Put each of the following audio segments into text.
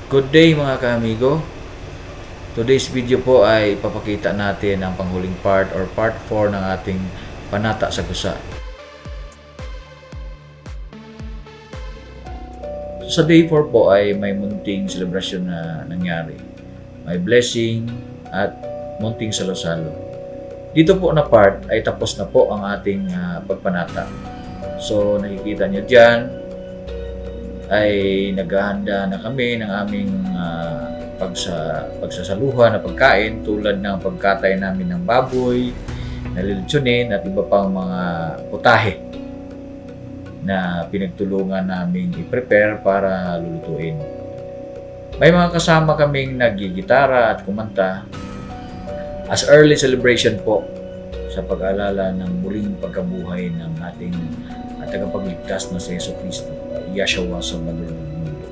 Good day mga kaamigo. Today's video po ay ipapakita natin ang panghuling part or part 4 ng ating Panata sa Gusa. Sa day 4 po ay may munting selebrasyon na nangyari. May blessing at munting salo-salo. Dito po na part ay tapos na po ang ating pagpanata. So nakikita nyo dyan ay naghahanda na kami ng aming pagsasaluhan na pagkain tulad ng pagkatay namin ng baboy, nalilitsunin at iba pang mga putahe na pinagtulungan namin i-prepare para lulutuin. May mga kasama kaming naggigitara at kumanta as early celebration po sa pag-alala ng muling pagkabuhay ng ating tagapagligtas na si Jesucristo, Yahshua Salvador ng mundo.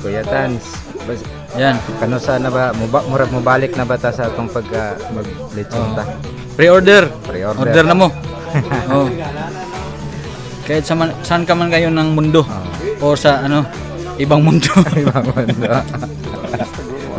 Kuya Tans. Yan. Kanusa na ba? Murag mobalik na ba ta sa atong pagka mag-lechon ta? Pre-order. Pre-order. Order na mo. Oh. Kahit saan ka man kayo ng mundo. O sa ibang mundo. Ibang mundo.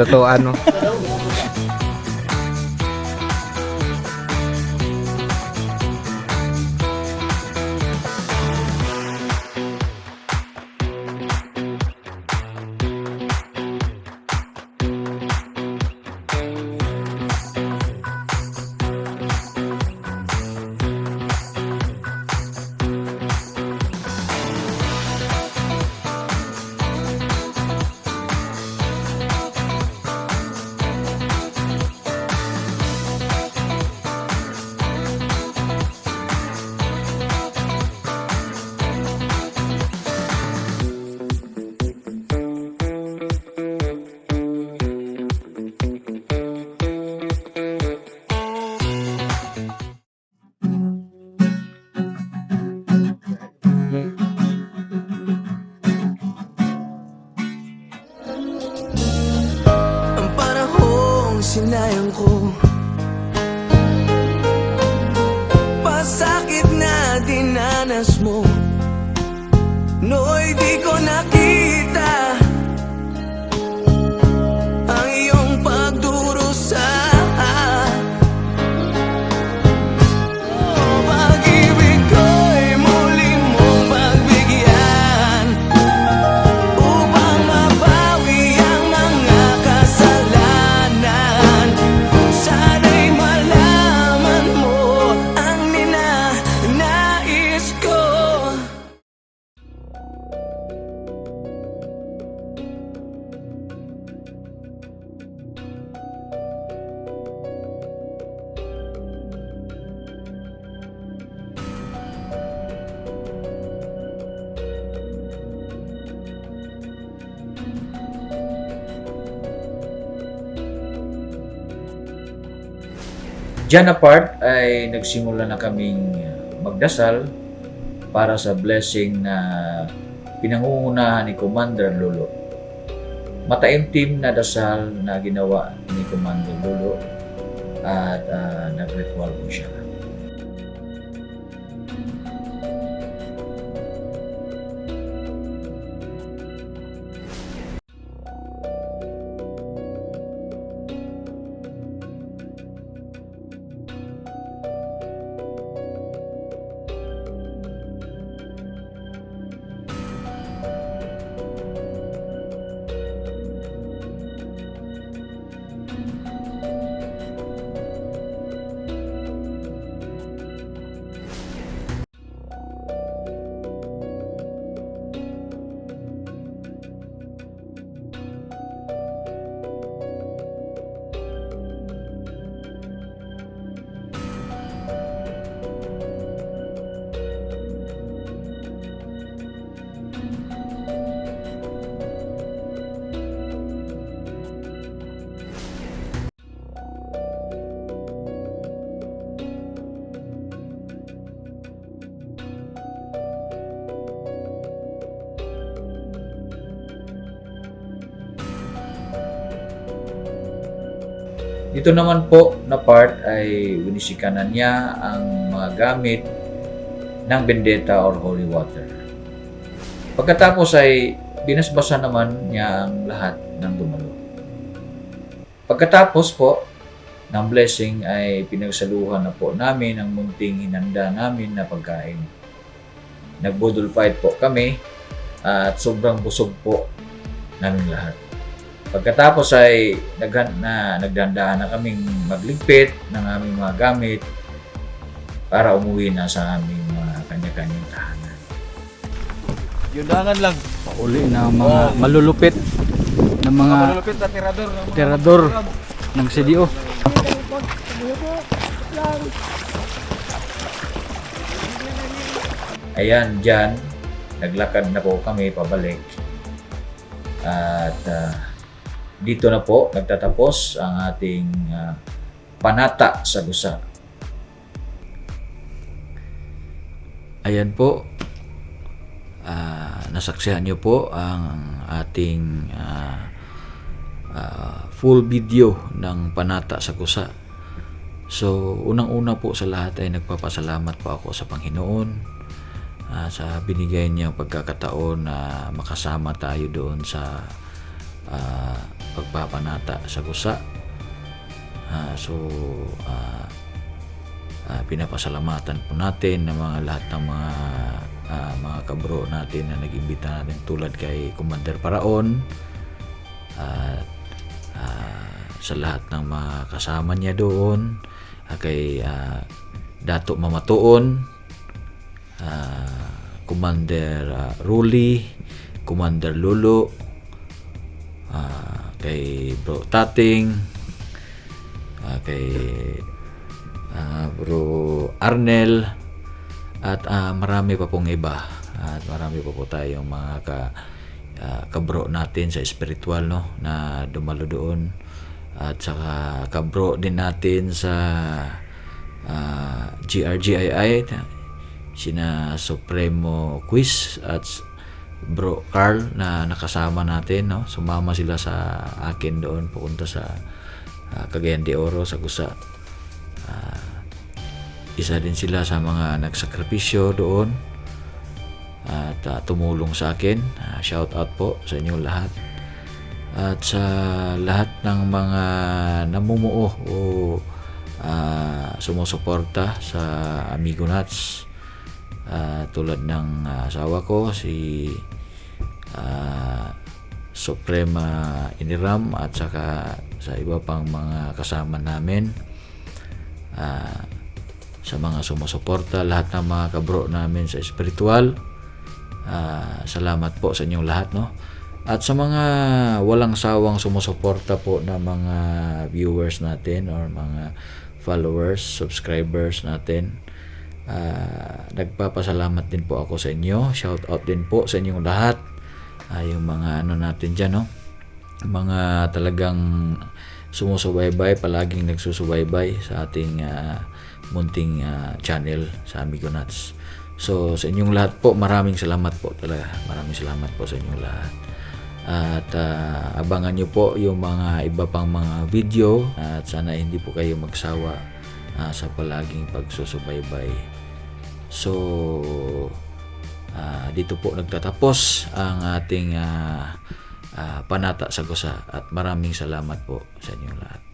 Lutuan mo. Ang panahong sinayang ko, pasakit na dinanas mo, nooy di ko nakita ang iyong pagdurusa. Pag-ibig ko'y muli mong pagbigyan upang mabawi ang mga kasalanan. Sana'y malaman mo ang ninanais ko. Diyan na part ay nagsimula na kaming magdasal para sa blessing na pinangungunahan ni Commander Lolo. Mataimtim na dasal na ginawa ni Commander Lolo at nag-ritual po siya. Dito naman po na part ay winisikanan niya ang mga gamit ng bendeta or holy water. Pagkatapos ay binasbasa naman niya ang lahat ng dumalo. Pagkatapos po ng blessing ay pinagsaluhan na po namin ang munting hinanda namin na pagkain. Nagbudol fight po kami at sobrang busog po namin lahat. Pagkatapos ay nagdandaan na kaming magligpit ng aming mga gamit para umuwi na sa aming mga kanya-kanyang tahanan. Yundangan lang. Pauli na mga malulupit na mga Malulupit na tirador. tirador ng CDO. Ayan, dyan, naglakad na po kami pabalik. At dito na po nagtatapos ang ating panata sa Gusa. Ayan po. nasaksihan nyo po ang ating full video ng Panata sa Kusa. So, unang-una po sa lahat ay nagpapasalamat po ako sa Panginoon sa binigay niyang pagkakataon na makasama tayo doon sa pagpapanata sa Kusa. Pinapasalamatan po natin ng lahat ng mga kabro natin na nag-imbita natin, tulad kay Commander Paraon at sa lahat ng mga kasama niya doon, kay Dato Mamatuon, Commander Ruli, Commander Lolo, kay Bro Tating, kay Bro Arnel, at marami pa pong iba, at marami pa po tayong mga kabro natin sa spiritual, no, na dumalo doon, at saka kabro din natin sa GRGII, sina Supremo Quiz at Bro Carl na nakasama natin, no. Sumama sila sa akin doon pupunta sa Cagayan de Oro sa Kusa. Isa din sila sa mga nagsakripisyo doon at tumulong sa akin. Shout out po sa inyong lahat. At sa lahat ng mga namumuo o sumusuporta sa Amigo Nuts, tulad ng asawa ko, si Suprema Iniram, at saka sa iba pang mga kasama namin, sa mga sumusuporta, lahat ng mga kabro namin sa spiritual, salamat po sa inyong lahat, no. At sa mga walang sawang sumusuporta po na mga viewers natin or mga followers, subscribers natin, nagpapasalamat din po ako sa inyo. Shout out din po sa inyong lahat, yung mga natin dyan, no, mga talagang sumusubaybay, palaging nagsusubaybay sa ating munting channel sa Amigo Nuts. So sa inyong lahat po, maraming salamat po talaga. Maraming salamat po sa inyong lahat. At abangan nyo po yung mga iba pang mga video, at sana hindi po kayo magsawa sa palaging pagsusubaybay. So dito po nagtatapos ang ating Panata sa Kusa, at maraming salamat po sa inyong lahat.